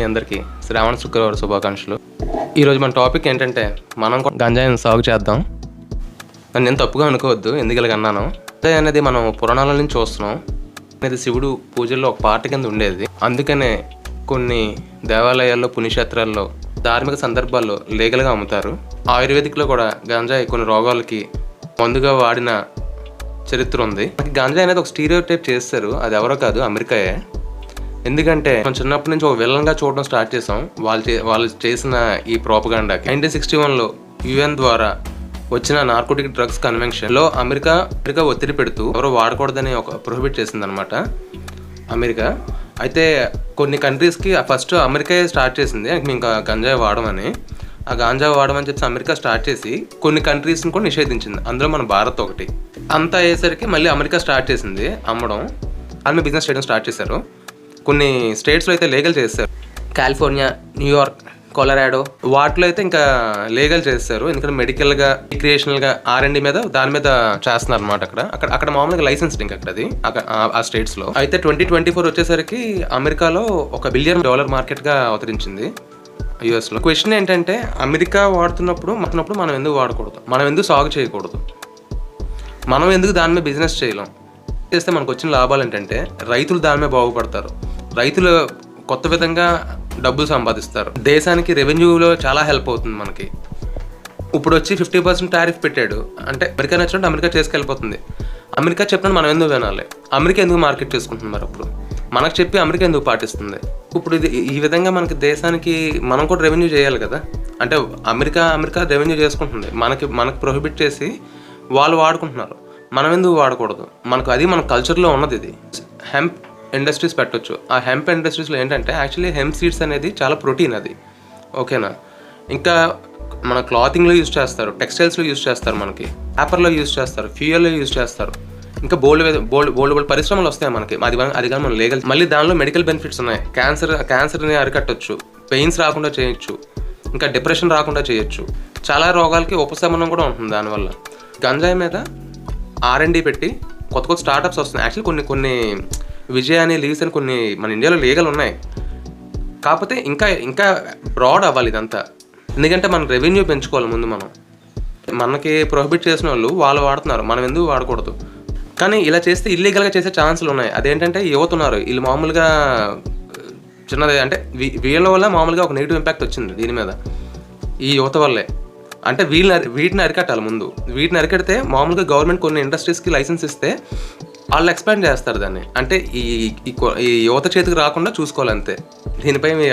మీ అందరికీ శ్రావణ శుక్రవారం శుభాకాంక్షలు. ఈరోజు మన టాపిక్ ఏంటంటే మనం గంజాయిని సాగు చేద్దాం. నన్ను నేను తప్పుగా అనుకోవద్దు, ఎందుకు ఇలాగ అన్నాను. గంజాయి అనేది మనం పురాణాల నుంచి చూస్తున్నాం. అనేది శివుడు పూజల్లో ఒక పాట కింద ఉండేది. అందుకనే కొన్ని దేవాలయాల్లో, పుణ్యక్షేత్రాల్లో, ధార్మిక సందర్భాల్లో లీగల్గా అమ్ముతారు. ఆయుర్వేదిక్లో కూడా గంజాయి కొన్ని రోగాలకి మందుగా వాడిన చరిత్ర ఉంది. గంజాయి అనేది ఒక స్టీరియోటైప్ చేస్తారు. అది ఎవరో కాదు, అమెరికాయే. ఎందుకంటే మనం చిన్నప్పటి నుంచి ఒక విలన్గా చూడడం స్టార్ట్ చేసాం వాళ్ళు చేసిన ఈ ప్రోపగాండాకి. 1961లో UN ద్వారా వచ్చిన నార్కోటిక్ డ్రగ్స్ కన్వెన్షన్లో అమెరికా ఒత్తిడి పెడుతూ ఎవరో వాడకూడదని ఒక ప్రొహిబిట్ చేసిందనమాట అమెరికా. అయితే కొన్ని కంట్రీస్కి ఫస్ట్ అమెరికాయే స్టార్ట్ చేసింది ఇంకా గంజాయి వాడమని. ఆ గాంజా వాడమని చెప్పి అమెరికా స్టార్ట్ చేసి కొన్ని కంట్రీస్ని కూడా నిషేధించింది. అందులో మన భారత్ ఒకటి. అంతా అయ్యేసరికి మళ్ళీ అమెరికా స్టార్ట్ చేసింది అమ్మడం. అన్ని బిజినెస్ చేయడం స్టార్ట్ చేశారు. కొన్ని స్టేట్స్లో అయితే లీగల్ చేస్తారు. కాలిఫోర్నియా, న్యూయార్క్, కొలరాడో వాటిలో అయితే ఇంకా లీగల్ చేస్తారు. ఎందుకంటే మెడికల్గా, రిక్రియేషనల్గా, R&D మీద దాని మీద చేస్తున్నారు అనమాట. అక్కడ మామూలుగా లైసెన్స్డ్ ఇంకా అది ఆ స్టేట్స్లో. అయితే 2024 వచ్చేసరికి అమెరికాలో $1 బిలియన్ మార్కెట్గా అవతరించింది US లో. క్వశ్చన్ ఏంటంటే అమెరికా వాడుతున్నప్పుడు మనం ఎందుకు వాడకూడదు? మనం ఎందుకు సాగు చేయకూడదు? మనం ఎందుకు దాని మీద బిజినెస్ చేయలేం? చేస్తే మనకు వచ్చిన లాభాలు ఏంటంటే రైతులు దాని మీద బాగుపడతారు. రైతులు కొత్త విధంగా డబ్బులు సంపాదిస్తారు. దేశానికి రెవెన్యూలో చాలా హెల్ప్ అవుతుంది మనకి. ఇప్పుడు వచ్చి 50% టారిఫ్ పెట్టాడు అంటే అమెరికా నచ్చినట్టు అమెరికా చేసుకెళ్ళిపోతుంది. అమెరికా చెప్పినట్టు మనం ఎందుకు వినాలి? అమెరికా ఎందుకు మార్కెట్ చేసుకుంటుంది? మరి అప్పుడు మనకు చెప్పి అమెరికా ఎందుకు పాటిస్తుంది? ఇప్పుడు ఇది ఈ విధంగా మనకి దేశానికి మనం కూడా రెవెన్యూ చేయాలి కదా. అంటే అమెరికా రెవెన్యూ చేసుకుంటుంది. మనకు ప్రొహిబిట్ చేసి వాళ్ళు వాడుకుంటున్నారు. మనం ఎందుకు వాడకూడదు? మన కల్చర్లో ఉన్నది. ఇది హెంప్ ఇండస్ట్రీస్ పెట్టవచ్చు. ఆ హెంప్ ఇండస్ట్రీస్లో ఏంటంటే యాక్చువల్లీ హెంప్ సీడ్స్ అనేది చాలా ప్రోటీన్ అది, ఓకేనా. ఇంకా మన క్లాతింగ్లో యూజ్ చేస్తారు, టెక్స్టైల్స్లో యూజ్ చేస్తారు, మనకి పేపర్లో యూజ్ చేస్తారు, ఫ్యూయల్లో యూజ్ చేస్తారు. ఇంకా బోల్డ్ పరిశ్రమలు వస్తాయి మనకి. అది కానీ మనం లీగల్. మళ్ళీ దానిలో మెడికల్ బెనిఫిట్స్ ఉన్నాయి. క్యాన్సర్ని అరికట్టవచ్చు, పెయిన్స్ రాకుండా చేయొచ్చు, ఇంకా డిప్రెషన్ రాకుండా చేయొచ్చు. చాలా రోగాలకి ఉపశమనం కూడా ఉంటుంది దానివల్ల. గంజాయి మీద R&D పెట్టి కొత్త స్టార్టప్స్ వస్తున్నాయి. యాక్చువల్లీ కొన్ని విజయ్ అని, లీవ్స్ అని కొన్ని మన ఇండియాలో లీగల్ ఉన్నాయి. కాకపోతే ఇంకా బ్రాడ్ అవ్వాలి ఇదంతా. ఎందుకంటే మనం రెవెన్యూ పెంచుకోవాలి ముందు. మనకి ప్రొహిబిట్ చేసిన వాళ్ళు వాడుతున్నారు, మనం ఎందుకు వాడకూడదు? కానీ ఇలా చేస్తే ఇల్లీగల్గా చేసే ఛాన్సులు ఉన్నాయి. అదేంటంటే యువత ఉన్నారు, వీళ్ళు మామూలుగా చిన్నది అంటే వీళ్ళ వల్ల మామూలుగా ఒక నెగిటివ్ ఇంపాక్ట్ వచ్చింది దీని మీద, ఈ యువత వల్లే. అంటే వీటిని అరికట్టాలి ముందు. వీటిని అరికడితే మామూలుగా గవర్నమెంట్ కొన్ని ఇండస్ట్రీస్కి లైసెన్స్ ఇస్తే వాళ్ళు ఎక్స్పాండ్ చేస్తారు దాన్ని. అంటే ఈ యువత చేతికి రాకుండా చూసుకోవాలి అంతే. దీనిపై మీ